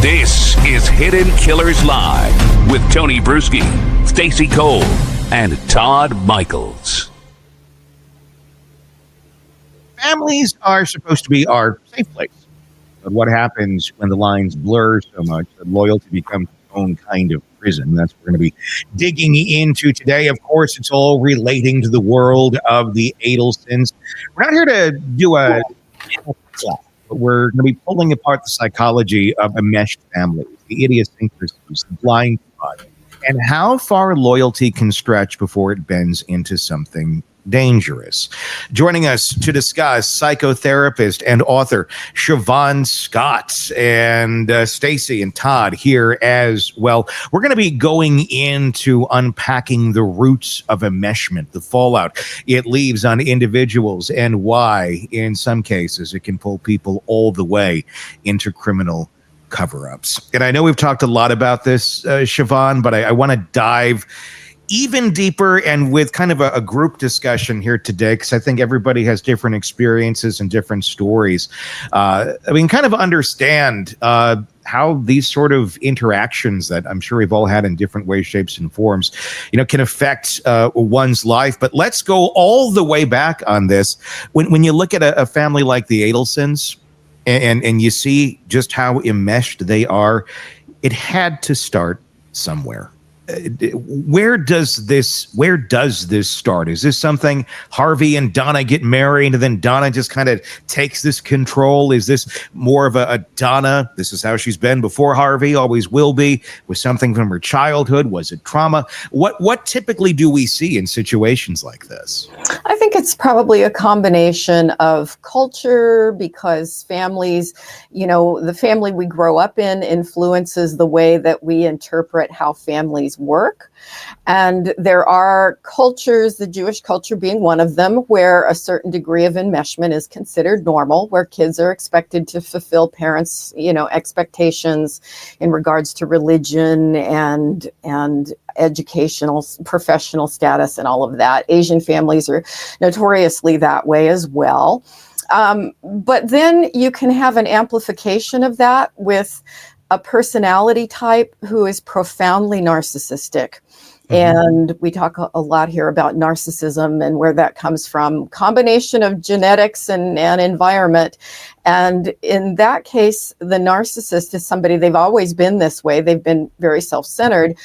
This is Hidden Killers Live with Tony Brueski, Stacy Cole, and Todd Michaels. Families are supposed to be our safe place. But what happens when the lines blur so much that loyalty becomes its own kind of prison? That's what we're going to be digging into today. Of course, it's all relating to the world of the Adelsons. We're not here to do a class, but we're going to be pulling apart the psychology of enmeshed families, the idiosyncrasies, the blind spot, and how far loyalty can stretch before it bends into something dangerous. Joining us to discuss, psychotherapist and author Shavaun Scott, and Stacy and Todd here as well. We're going to be going into unpacking the roots of enmeshment, the fallout it leaves on individuals, and why, in some cases, it can pull people all the way into criminal cover-ups. And I know we've talked a lot about this, Shavaun, but I want to dive even deeper and with kind of a group discussion here today, because I think everybody has different experiences and different stories. Kind of understand how these sort of interactions that I'm sure we've all had in different ways, shapes, and forms, can affect one's life. But let's go all the way back on this. When you look at a family like the Adelsons and you see just how enmeshed they are, it had to start somewhere. Where does this start? Is this something Harvey and Donna get married and then Donna just kind of takes this control? Is this more of a Donna, this is how she's been before Harvey, always will be, with something from her childhood? Was it trauma? What typically do we see in situations like this? I think it's probably a combination of culture, because families, the family we grow up in influences the way that we interpret how families work. And there are cultures, the Jewish culture being one of them, where a certain degree of enmeshment is considered normal, where kids are expected to fulfill parents' expectations in regards to religion and educational, professional status and all of that. Asian families are notoriously that way as well. But then you can have an amplification of that with a personality type who is profoundly narcissistic. And we talk a lot here about narcissism and where that comes from. Combination of genetics and environment. And in that case, the narcissist is somebody, they've always been this way. They've been very self-centered,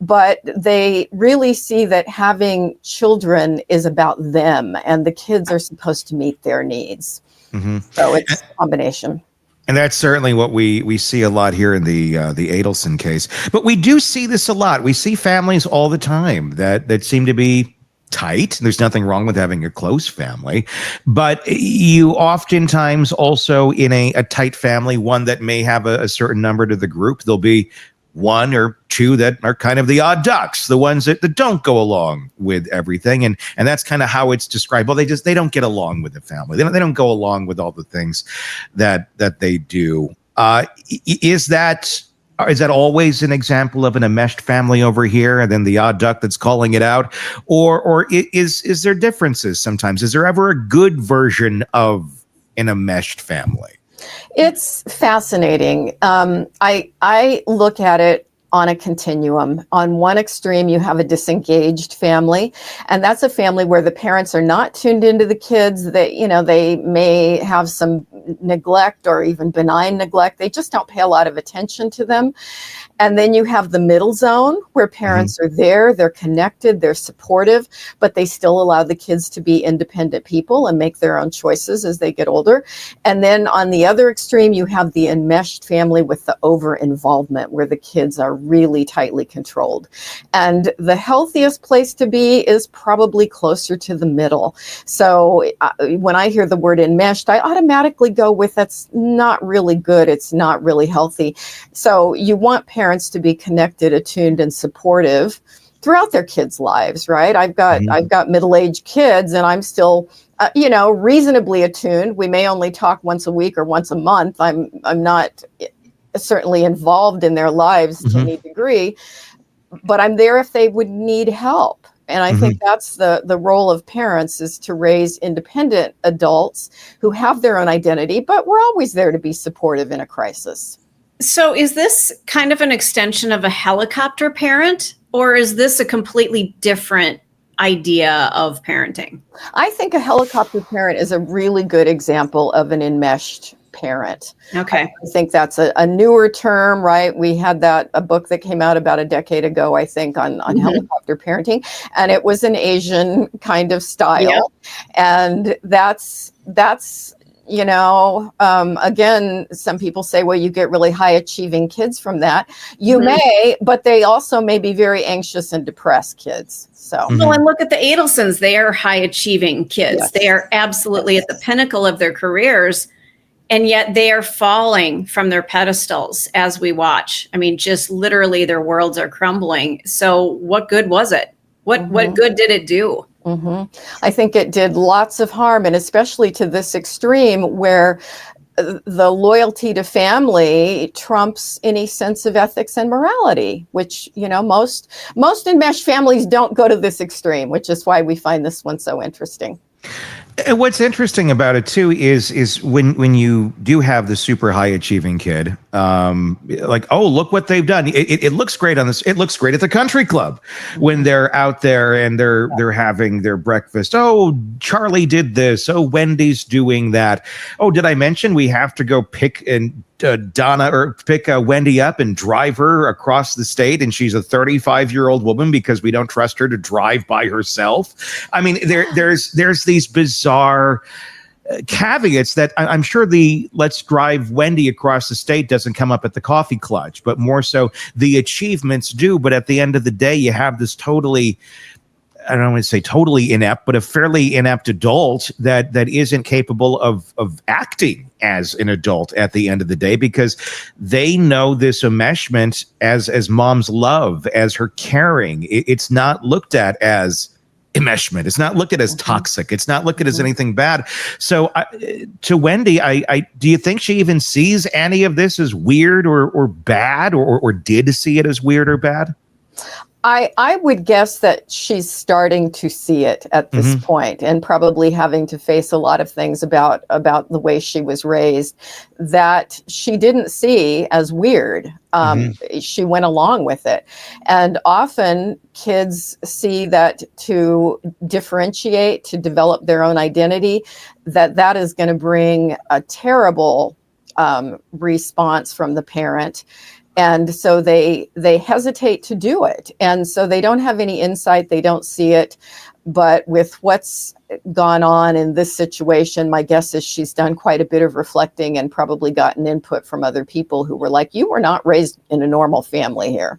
but they really see that having children is about them, and the kids are supposed to meet their needs. So it's a combination. And that's certainly what we see a lot here in the Adelson case. But we do see this a lot. We see families all the time that seem to be tight. There's nothing wrong with having a close family. But you oftentimes also in a tight family, one that may have a certain number to the group, there'll be one or two that are kind of the odd ducks, the ones that don't go along with everything. And that's kind of how it's described. Well, they don't get along with the family. They don't go along with all the things that they do. Is that always an example of an enmeshed family over here, and then the odd duck that's calling it out? Or is there differences sometimes? Is there ever a good version of an enmeshed family? It's fascinating. I look at it on a continuum. On one extreme, you have a disengaged family, and that's a family where the parents are not tuned into the kids. They may have some neglect or even benign neglect. They just don't pay a lot of attention to them. And then you have the middle zone where parents are there, they're connected, they're supportive, but they still allow the kids to be independent people and make their own choices as they get older. And then on the other extreme, you have the enmeshed family with the over-involvement where the kids are really tightly controlled. And the healthiest place to be is probably closer to the middle. So when I hear the word enmeshed, I automatically go with that's not really good. It's not really healthy. So you want parents to be connected, attuned, and supportive throughout their kids' lives, right? I've got middle-aged kids, and I'm still, reasonably attuned. We may only talk once a week or once a month. I'm not certainly involved in their lives to any degree, but I'm there if they would need help. And I think that's the role of parents, is to raise independent adults who have their own identity, but we're always there to be supportive in a crisis. So is this kind of an extension of a helicopter parent, or is this a completely different idea of parenting? I think a helicopter parent is a really good example of an enmeshed parent. Okay. I think that's a newer term, right? We had a book that came out about a decade ago, I think, on helicopter parenting, and it was an Asian kind of style. Yeah. And that's again, some people say, well, you get really high achieving kids from that. You may, but they also may be very anxious and depressed kids. So, well, and look at the Adelsons. They are high achieving kids. Yes. They are absolutely at the pinnacle of their careers. And yet they are falling from their pedestals as we watch. I mean, just literally their worlds are crumbling. So what good was it? What good did it do? I think it did lots of harm, and especially to this extreme where the loyalty to family trumps any sense of ethics and morality, which, most enmeshed families don't go to this extreme, which is why we find this one so interesting. And what's interesting about it too is when you do have the super high achieving kid, like, oh, look what they've done. It looks great on this. It looks great at the country club when they're out there and they're having their breakfast. Oh, Charlie did this. Oh, Wendy's doing that. Oh, did I mention we have to go pick Wendy up and drive her across the state, and she's a 35-year-old woman because we don't trust her to drive by herself. I mean, there's these bizarre caveats that I'm sure the let's drive Wendy across the state doesn't come up at the coffee clutch, but more so the achievements do. But at the end of the day, you have this totally, I don't want to say totally inept, but a fairly inept adult that isn't capable of acting as an adult at the end of the day, because they know this enmeshment as mom's love, as her caring. It's not looked at as enmeshment. It's not looked at as toxic. It's not looked at as anything bad. So to Wendy, I do you think she even sees any of this as weird or bad, or did see it as weird or bad? I would guess that she's starting to see it at this point, and probably having to face a lot of things about the way she was raised that she didn't see as weird. She went along with it. And often kids see that to differentiate, to develop their own identity, that is going to bring a terrible response from the parent. And so they hesitate to do it. And so they don't have any insight. They don't see it. But with what's gone on in this situation, my guess is she's done quite a bit of reflecting and probably gotten input from other people who were like, you were not raised in a normal family here.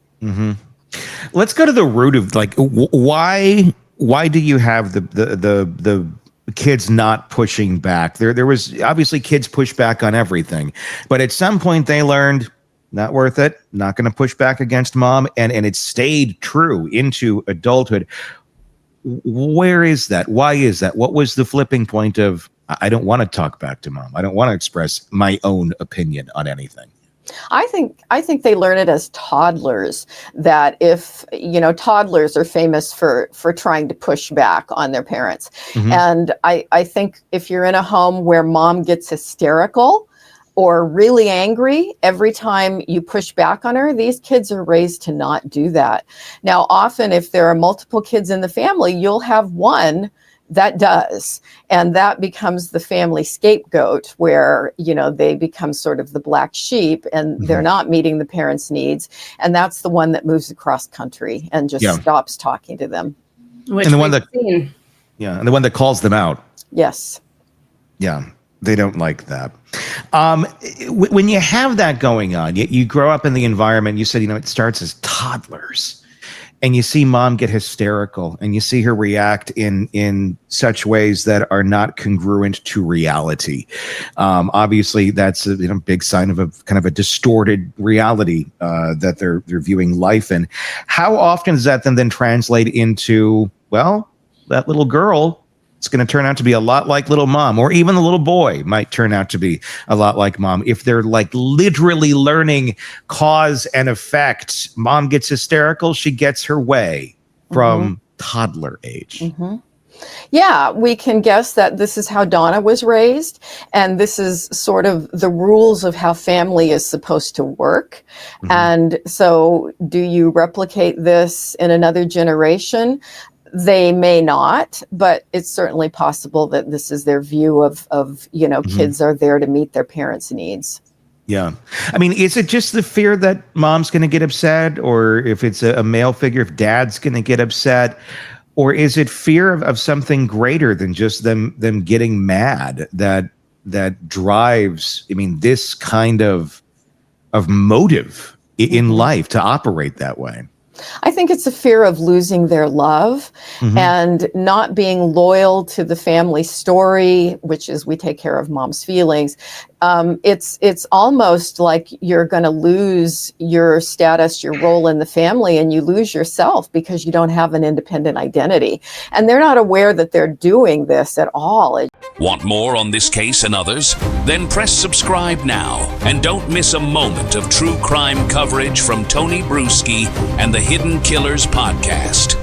Let's go to the root of why do you have the kids not pushing back? There was obviously kids push back on everything, but at some point they learned, not worth it, not going to push back against mom. And it stayed true into adulthood. Where is that? Why is that? What was the flipping point of, I don't want to talk back to mom. I don't want to express my own opinion on anything. I think they learn it as toddlers, that if, toddlers are famous for trying to push back on their parents. And I think if you're in a home where mom gets hysterical or really angry every time you push back on her, these kids are raised to not do that. Now, often if there are multiple kids in the family, you'll have one that does. And that becomes the family scapegoat, where, they become sort of the black sheep and they're not meeting the parents' needs. And that's the one that moves across country and just stops talking to them. And the one that calls them out. Yes. Yeah. They don't like that. When you have that going on, you grow up in the environment, you said, it starts as toddlers, and you see mom get hysterical and you see her react in such ways that are not congruent to reality. Obviously, that's a big sign of a kind of a distorted reality that they're viewing life in. How often does that then translate into, well, that little girl, it's going to turn out to be a lot like little mom, or even the little boy might turn out to be a lot like mom. If they're literally learning cause and effect, mom gets hysterical, she gets her way from toddler age. Yeah, we can guess that this is how Donna was raised, and this is sort of the rules of how family is supposed to work. And so, do you replicate this in another generation? They may not, but it's certainly possible that this is their view of kids are there to meet their parents' needs. Yeah. I mean, is it just the fear that mom's going to get upset, or if it's a male figure, if dad's going to get upset? Or is it fear of something greater than just them getting mad that drives, this kind of motive in life to operate that way? I think it's a fear of losing their love and not being loyal to the family story, which is we take care of mom's feelings. It's almost like you're going to lose your status, your role in the family, and you lose yourself because you don't have an independent identity. And they're not aware that they're doing this at all. Want more on this case and others? Then press subscribe now and don't miss a moment of true crime coverage from Tony Brueski and the Hidden Killers podcast.